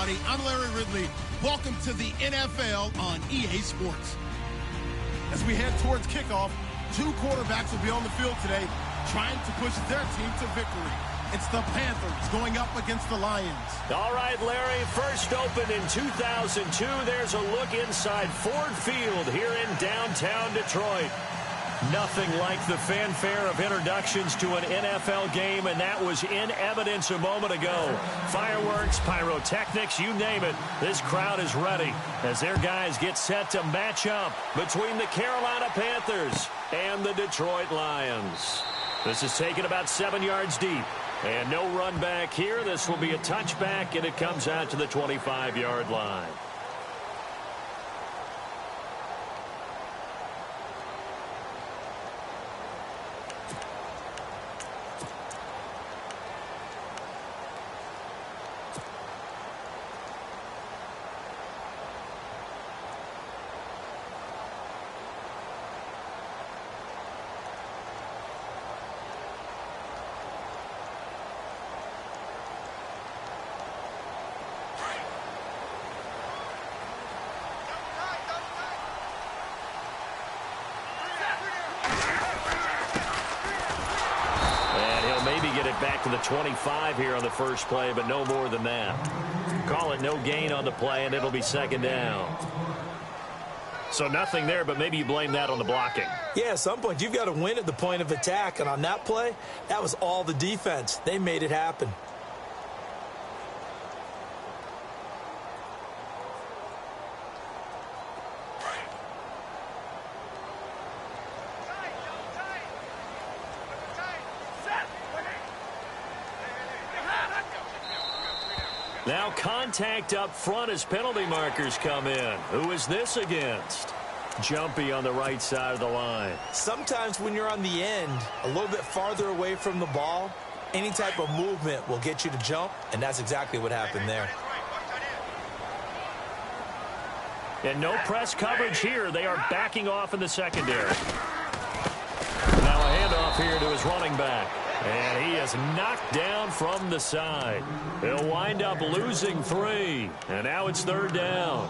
everybody. I'm Larry Ridley. Welcome to the NFL on EA Sports. As we head towards kickoff, two quarterbacks will be on the field today trying to push their team to victory. It's the Panthers going up against the Lions. All right, Larry, first opened in 2002. There's a look inside Ford Field here in downtown Detroit. Nothing like the fanfare of introductions to an NFL game, and that was in evidence a moment ago. Fireworks, pyrotechnics, you name it. This crowd is ready as their guys get set to match up between the Carolina Panthers and the Detroit Lions. This is taken about 7 yards deep. And no run back here. This will be a touchback, and it comes out to the 25-yard line. Get it back to the 25 here on the first play, but no more than that. Call it no gain on the play, and it'll be second down. So nothing there, but maybe you blame that on the blocking. Yeah, at some point you've got to win at the point of attack, and on that play, that was all the defense. They made it happen. Now contact up front as penalty markers come in. Who is this against? Jumpy on the right side of the line. Sometimes when you're on the end, a little bit farther away from the ball, any type of movement will get you to jump, and that's exactly what happened there. And no press coverage here. They are backing off in the secondary. Now a handoff here to his running back. And he is knocked down from the side. He'll wind up losing 3. And now it's third down.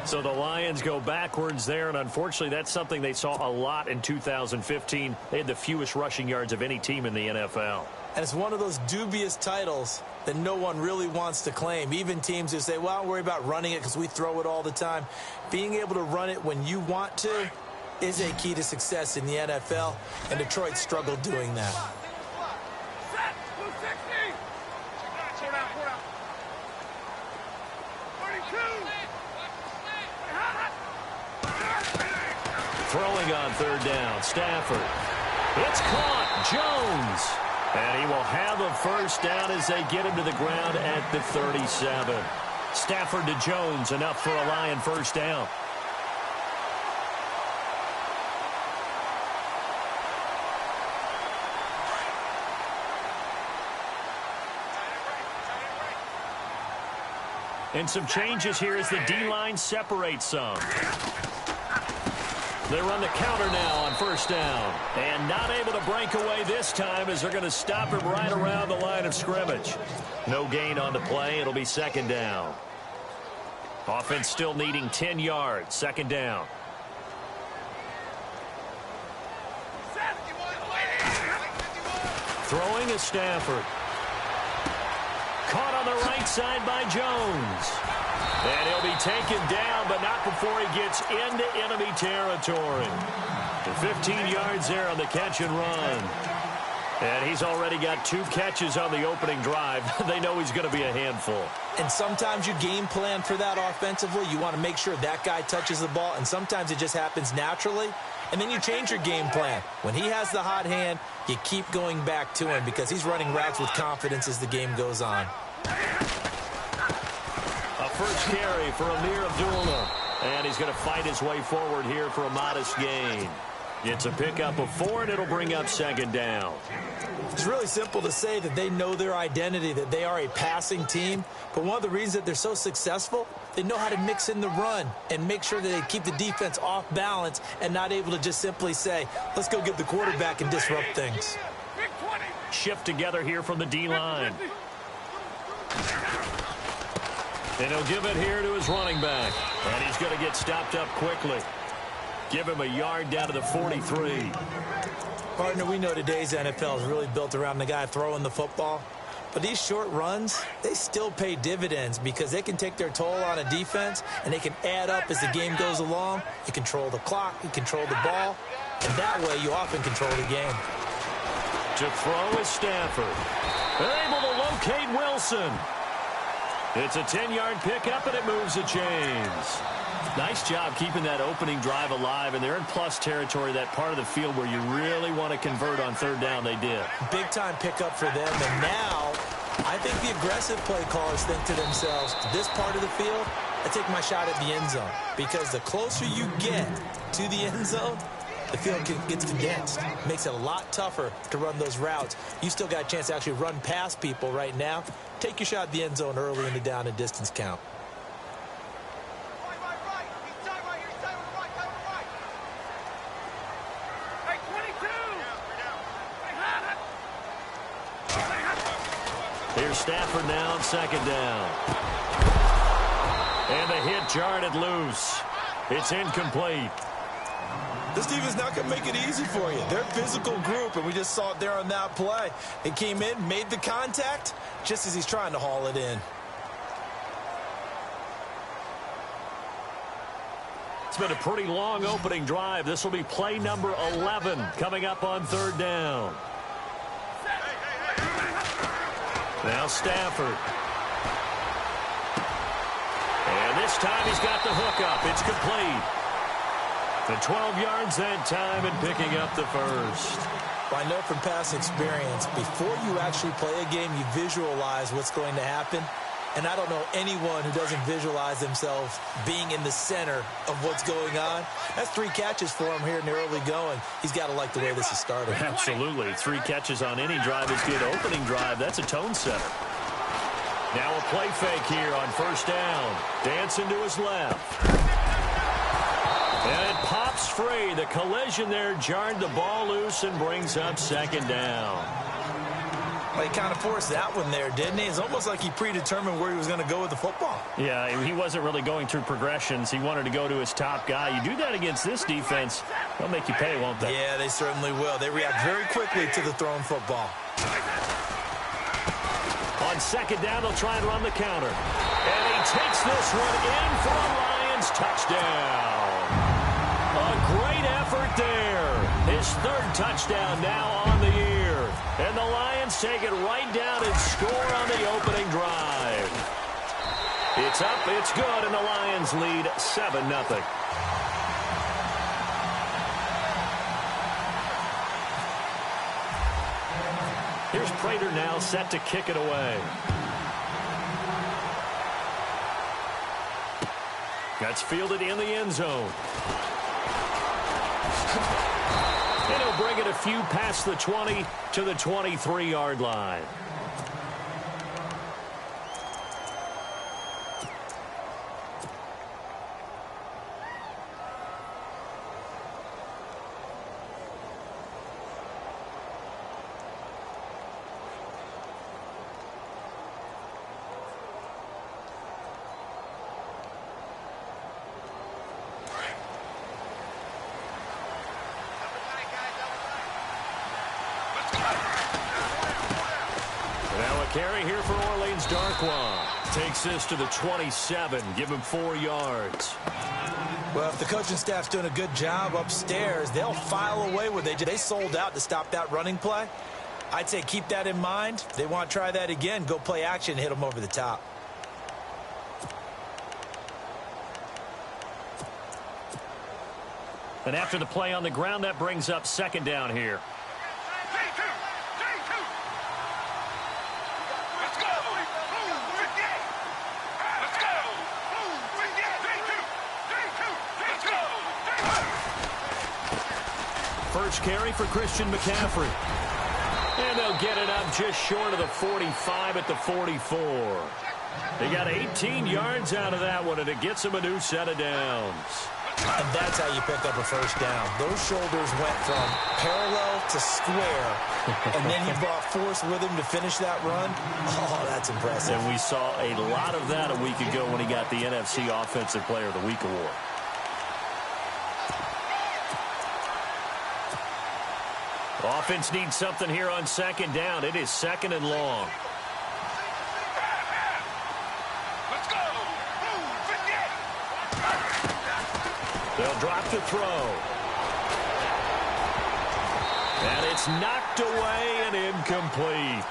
So the Lions go backwards there, and unfortunately that's something they saw a lot in 2015. They had the fewest rushing yards of any team in the NFL. And it's one of those dubious titles that no one really wants to claim. Even teams who say, well, don't worry about running it because we throw it all the time. Being able to run it when you want to is a key to success in the NFL, and Detroit struggled doing that. Throwing on third down, Stafford. It's caught, Jones. And he will have a first down as they get him to the ground at the 37. Stafford to Jones, enough for a Lion first down. And some changes here as the D-line separates some. They run the counter now on first down. And not able to break away this time as they're going to stop him right around the line of scrimmage. No gain on the play. It'll be second down. Offense still needing 10 yards. Second down. Throwing is Stafford. Caught on the right side by Jones. And he'll be taken down, but not before he gets into enemy territory. And 15 yards there on the catch and run. And he's already got 2 catches on the opening drive. They know he's going to be a handful. And sometimes you game plan for that offensively. You want to make sure that guy touches the ball, and sometimes it just happens naturally. And then you change your game plan. When he has the hot hand, you keep going back to him because he's running routes with confidence as the game goes on. A first carry for Amir Abdullah. And he's going to fight his way forward here for a modest gain. It's a pickup of 4, and it'll bring up second down. It's really simple to say that they know their identity, that they are a passing team. But one of the reasons that they're so successful, they know how to mix in the run and make sure that they keep the defense off balance and not able to just simply say, let's go get the quarterback and disrupt things. Shift together here from the D-line. And he'll give it here to his running back. And he's going to get stopped up quickly. Give him a yard down to the 43. Partner, we know today's NFL is really built around the guy throwing the football. But these short runs, they still pay dividends because they can take their toll on a defense and they can add up as the game goes along. You control the clock, you control the ball, and that way you often control the game. To throw is Stafford. They're able to locate Wilson. It's a 10-yard pickup, and it moves the chains. Nice job keeping that opening drive alive, and they're in plus territory, that part of the field where you really want to convert on third down. They did. Big-time pickup for them, and now I think the aggressive play callers think to themselves, this part of the field, I take my shot at the end zone, because the closer you get to the end zone, the field gets condensed. Makes it a lot tougher to run those routes. You still got a chance to actually run past people right now. Take your shot at the end zone early in the down and distance count. Here's Stafford now on second down. And the hit jarred it loose. It's incomplete. This defense not going to make it easy for you. They're a physical group, and we just saw it there on that play. It came in, made the contact, just as he's trying to haul it in. It's been a pretty long opening drive. This will be play number 11 coming up on third down. Now Stafford. And this time he's got the hook up. It's complete. The 12 yards that time and picking up the first. Well, I know from past experience, before you actually play a game, you visualize what's going to happen. And I don't know anyone who doesn't visualize themselves being in the center of what's going on. That's 3 catches for him here in the early going. He's got to like the way this is started. Absolutely. 3 catches on any drive is good. Opening drive, that's a tone setter. Now a play fake here on first down. Dancing to his left. And it pops free. The collision there jarred the ball loose and brings up second down. Well, he kind of forced that one there, didn't he? It's almost like he predetermined where he was going to go with the football. Yeah, he wasn't really going through progressions. He wanted to go to his top guy. You do that against this defense, they'll make you pay, won't they? Yeah, they certainly will. They react very quickly to the thrown football. On second down, they'll try and run the counter. And he takes this one in for a Lions touchdown. A great effort there. His 3rd touchdown now on the year. And the Lions take it right down and score on the opening drive. It's up, it's good, and the Lions lead 7-0. Here's Prater now set to kick it away. That's fielded in the end zone. And he'll bring it a few past the 20 to the 23-yard line. Carry here for Orleans. Darkwa takes this to the 27. Give him 4 yards. Well, if the coaching staff's doing a good job upstairs, they'll file away with it. They sold out to stop that running play. I'd say keep that in mind. If they want to try that again, go play action and hit them over the top. And after the play on the ground, that brings up second down here. First carry for Christian McCaffrey. And they'll get it up just short of the 45 at the 44. They got 18 yards out of that one, and it gets them a new set of downs. And that's how you pick up a first down. Those shoulders went from parallel to square, and then he brought force with him to finish that run. Oh, that's impressive. And we saw a lot of that a week ago when he got the NFC Offensive Player of the Week award. Offense needs something here on second down. It is second and long. Let's go. They'll drop to throw. And it's knocked away and incomplete.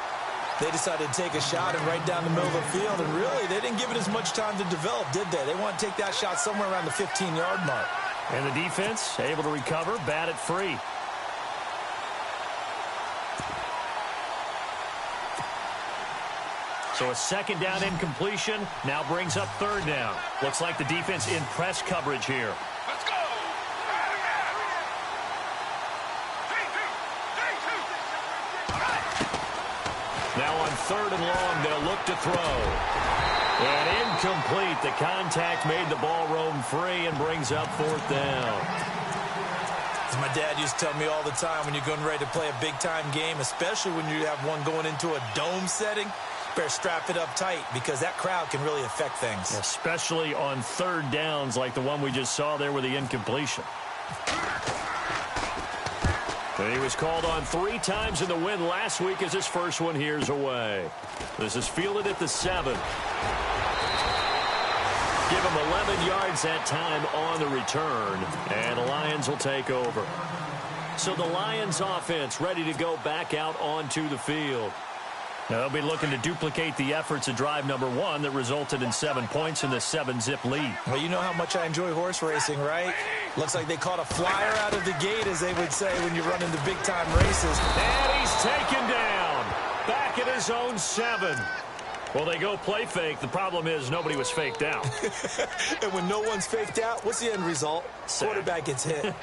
They decided to take a shot and right down the middle of the field, and really, they didn't give it as much time to develop, did they? They want to take that shot somewhere around the 15-yard mark. And the defense able to recover, bat it free. So a second down incompletion now brings up third down. Looks like the defense in press coverage here. Let's go. Now on third and long, they'll look to throw. And incomplete. The contact made the ball roam free and brings up fourth down. As my dad used to tell me all the time, when you're going ready to play a big-time game, especially when you have one going into a dome setting, better strap it up tight because that crowd can really affect things. Especially on third downs like the one we just saw there with the incompletion. And he was called on 3 times in the win last week as his first one here's away. This is fielded at the 7. Give him 11 yards that time on the return, and the Lions will take over. So the Lions offense ready to go back out onto the field. Now they'll be looking to duplicate the efforts of drive number 1 that resulted in 7 points in the 7-zip lead. Well, you know how much I enjoy horse racing, right? Looks like they caught a flyer out of the gate, as they would say when you run into big-time races. And he's taken down. Back at his own 7. Well, they go play fake. The problem is nobody was faked out. And when no one's faked out, what's the end result? Quarterback gets hit.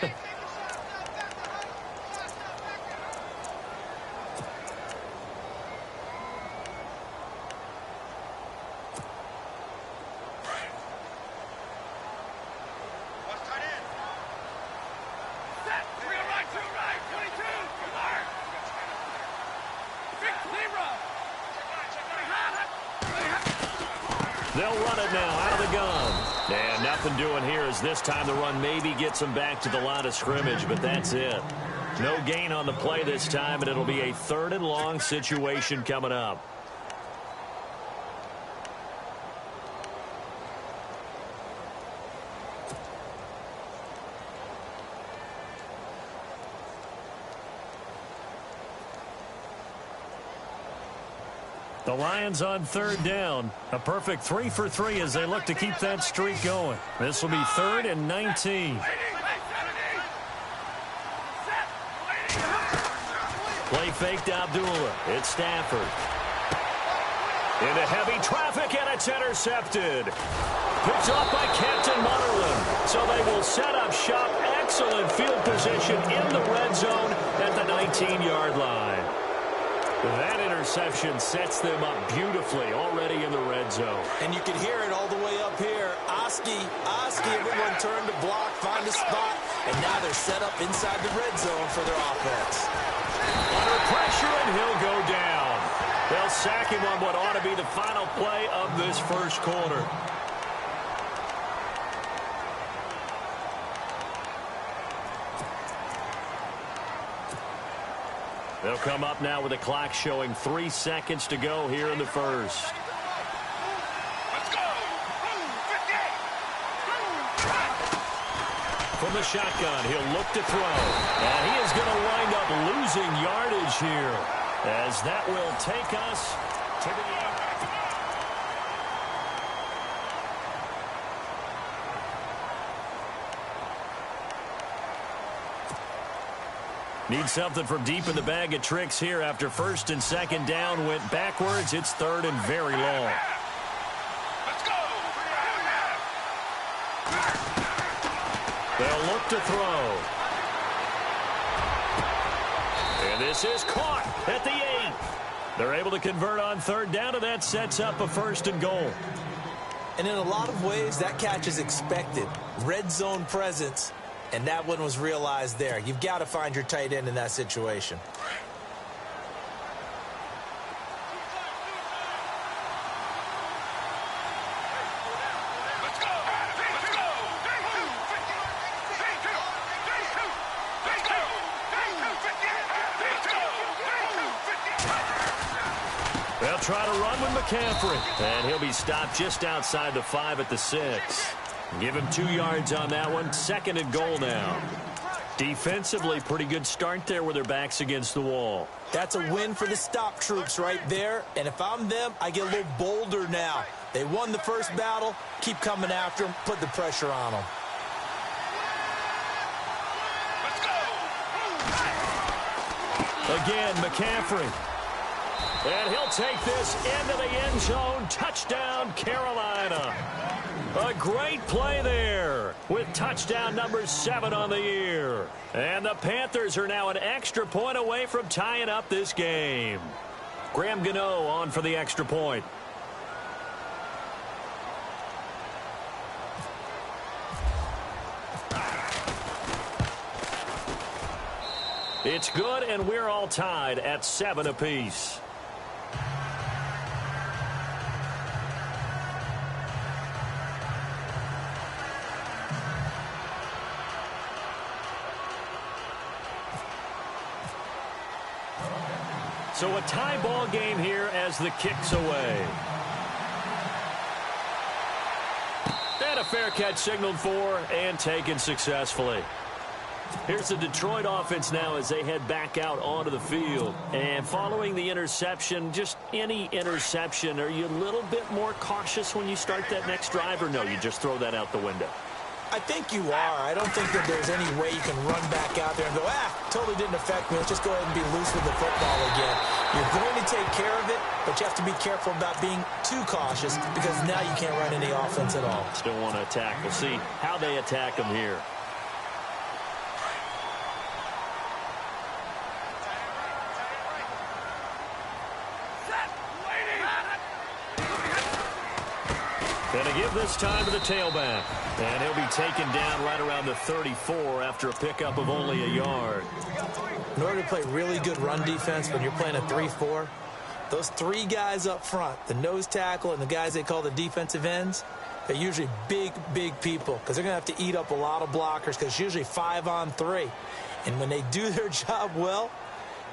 They'll run it now out of the gun. And nothing doing here as this time the run maybe gets them back to the line of scrimmage, but that's it. No gain on the play this time, and it'll be a third and long situation coming up. The Lions on third down. A perfect 3 for 3 as they look to keep that streak going. This will be 3rd and 19. Play fake to Abdullah. It's Stafford. Into heavy traffic, and it's intercepted. Picked off by Captain Mutterland. So they will set up shop. Excellent field position in the red zone at the 19-yard line. That interception sets them up beautifully already in the red zone. And you can hear it all the way up here. Oski, everyone turned to block, find a spot, and now they're set up inside the red zone for their offense. Under pressure, and he'll go down. They'll sack him on what ought to be the final play of this first quarter. They'll come up now with the clock showing 3 seconds to go here in the first. Let's go. From the shotgun, he'll look to throw. And he is going to wind up losing yardage here, as that will take us to the end. Need something from deep in the bag of tricks here after first and second down went backwards. It's 3rd and very long. Let's go. They'll look to throw. And this is caught at the 8. They're able to convert on third down, and that sets up a 1st and goal. And in a lot of ways, that catch is expected. Red zone presence, and that one was realized there. You've got to find your tight end in that situation. They'll try to run with McCaffrey, and he'll be stopped just outside the 5 at the 6. Give him 2 yards on that one. 2nd and goal now. Defensively, pretty good start there with their backs against the wall. That's a win for the stop troops right there, and if I'm them, I get a little bolder now. They won the first battle. Keep coming after them. Put the pressure on them. Again, McCaffrey. And he'll take this into the end zone. Touchdown, Carolina. A great play there with touchdown number 7 on the year. And the Panthers are now an extra point away from tying up this game. Graham Gano on for the extra point. It's good, and we're all tied at 7 apiece. So a tie ball game here as the kick's away. And a fair catch signaled for and taken successfully. Here's the Detroit offense now as they head back out onto the field. And following the interception, just any interception, are you a little bit more cautious when you start that next drive, or no, you just throw that out the window? I think you are. I don't think that there's any way you can run back out there and go, totally didn't affect me. Let's just go ahead and be loose with the football again. You're going to take care of it, but you have to be careful about being too cautious because now you can't run any offense at all. Still want to attack. We'll see how they attack them here. Going to give this time to the tailback. And he'll be taken down right around the 34 after a pickup of only a yard. In order to play really good run defense when you're playing a 3-4, those 3 guys up front, the nose tackle and the guys they call the defensive ends, they're usually big, big people because they're going to have to eat up a lot of blockers because it's usually 5-on-3. And when they do their job well,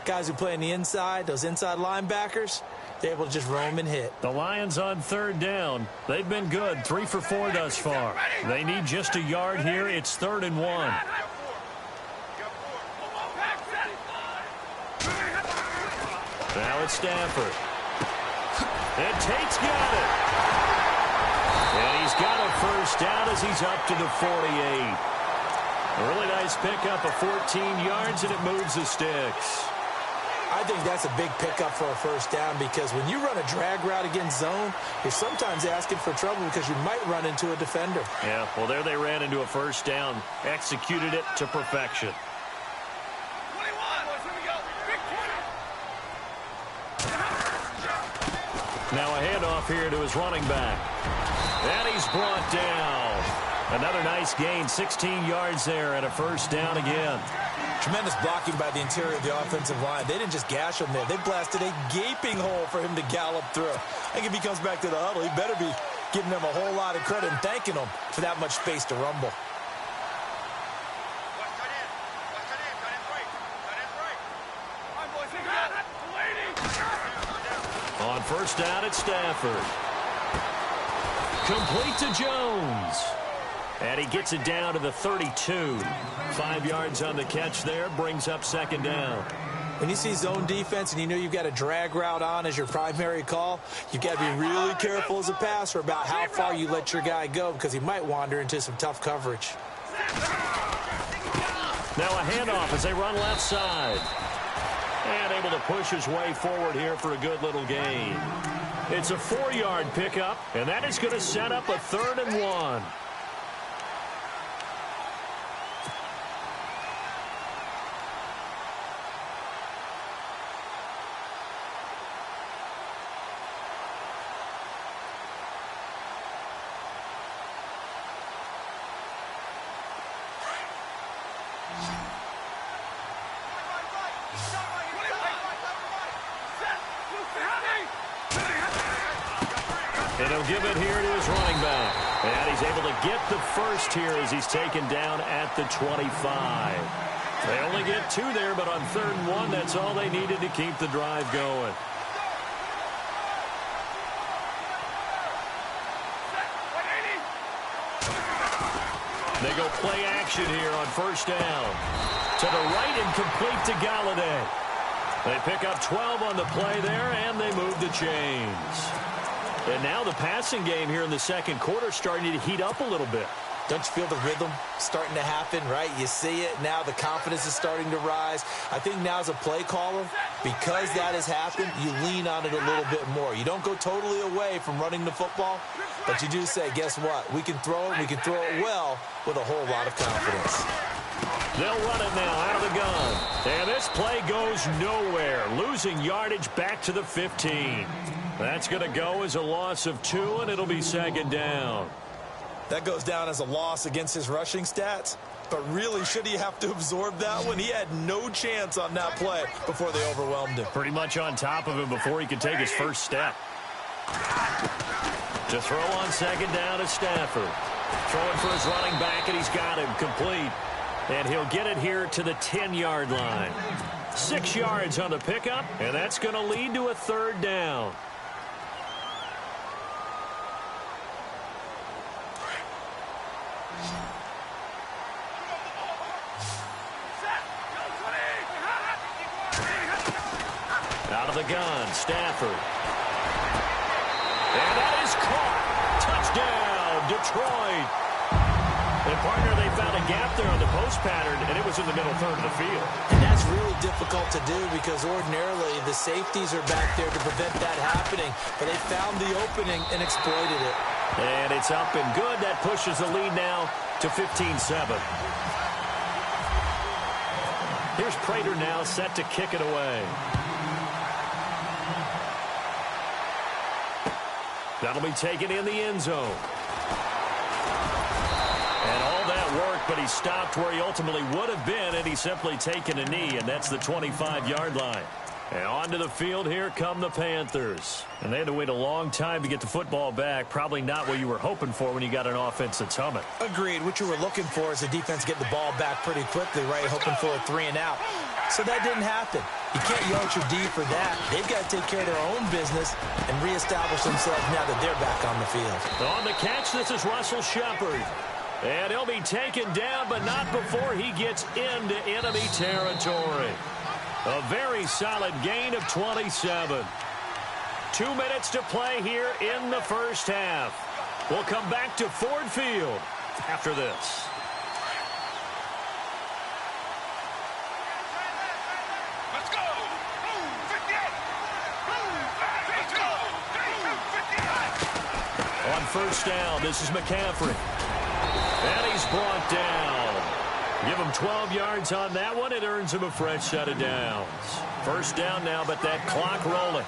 guys who play on the inside, those inside linebackers, they're able to just roam and hit. The Lions on 3rd down. They've been good, 3 for 4 thus far. They need just a yard here. It's 3rd and 1. Now it's Stafford. And Tate's got it. And he's got a first down as he's up to the 48. A really nice pickup of 14 yards, and it moves the sticks. I think that's a big pickup for a first down because when you run a drag route against zone, you're sometimes asking for trouble because you might run into a defender. Yeah, well, there they ran into a first down, executed it to perfection. Now a handoff here to his running back. And he's brought down. Another nice gain, 16 yards there and a first down again. Tremendous blocking by the interior of the offensive line. They didn't just gash him there. They blasted a gaping hole for him to gallop through. I think if he comes back to the huddle, he better be giving them a whole lot of credit and thanking them for that much space to rumble. On first down, it's Stafford. Complete to Jones. And he gets it down to the 32. 5 yards on the catch there, brings up 2nd down. When you see zone defense and you know you've got a drag route on as your primary call, you've got to be really careful as a passer about how far you let your guy go because he might wander into some tough coverage. Now a handoff as they run left side. And able to push his way forward here for a good little gain. It's a 4-yard pickup, and that is going to set up a 3rd and 1. And he'll give it here to his running back. And he's able to get the first here as he's taken down at the 25. They only get 2 there, but on 3rd and 1, that's all they needed to keep the drive going. They go play action here on 1st down. To the right and complete to Galladay. They pick up 12 on the play there, and they move the chains. And now the passing game here in the 2nd quarter starting to heat up a little bit. Don't you feel the rhythm starting to happen, right? You see it now. The confidence is starting to rise. I think now as a play caller, because that has happened, you lean on it a little bit more. You don't go totally away from running the football, but you do say, guess what? We can throw it. We can throw it well with a whole lot of confidence. They'll run it now out of the gun. And this play goes nowhere, losing yardage back to the 15. That's going to go as a loss of 2, and it'll be 2nd down. That goes down as a loss against his rushing stats. But really, should he have to absorb that one? He had no chance on that play before they overwhelmed him. Pretty much on top of him before he could take his first step. To throw on 2nd down is Stafford. Throwing for his running back, and he's got him complete. And he'll get it here to the 10-yard line. 6 yards on the pickup, and that's going to lead to a 3rd down. Out of the gun, Stafford. And that is caught. Touchdown, Detroit. And, partner, they found a gap there on the post pattern, and it was in the middle 3rd of the field. And that's really difficult to do because ordinarily the safeties are back there to prevent that happening. But they found the opening and exploited it. And it's up and good. That pushes the lead now to 15-7. Here's Prater now set to kick it away. That'll be taken in the end zone. And all that work, but he stopped where he ultimately would have been, and he's simply taken a knee, and that's the 25-yard line. And onto the field, here come the Panthers. And they had to wait a long time to get the football back. Probably not what you were hoping for when you got an offense that's humming. Agreed. What you were looking for is the defense get the ball back pretty quickly, right? Hoping for a 3 and out. So that didn't happen. You can't yell at your D for that. They've got to take care of their own business and reestablish themselves now that they're back on the field. On the catch, this is Russell Shepard. And he'll be taken down, but not before he gets into enemy territory. A very solid gain of 27. 2 minutes to play here in the 1st half. We'll come back to Ford Field after this. Let's go. 58. Let's go. 58. On 1st down, this is McCaffrey. And he's brought down. Give him 12 yards on that one. It earns him a fresh set of downs. 1st down now, but that clock rolling.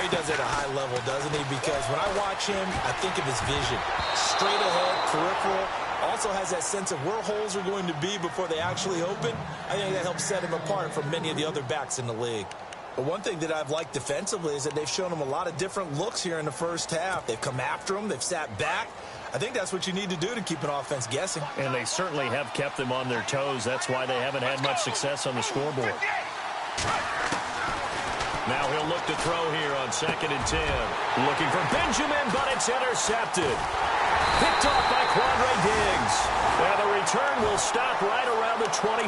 He does it at a high level, doesn't he? Because when I watch him, I think of his vision. Straight ahead, peripheral. Also has that sense of where holes are going to be before they actually open. I think that helps set him apart from many of the other backs in the league. But one thing that I've liked defensively is that they've shown him a lot of different looks here in the 1st half. They've come after him. They've sat back. I think that's what you need to do to keep an offense guessing. And they certainly have kept them on their toes. That's why they haven't had much success on the scoreboard. Now he'll look to throw here on 2nd and 10. Looking for Benjamin, but it's intercepted. Picked off by Quandre Diggs. And the return will stop right around the 25.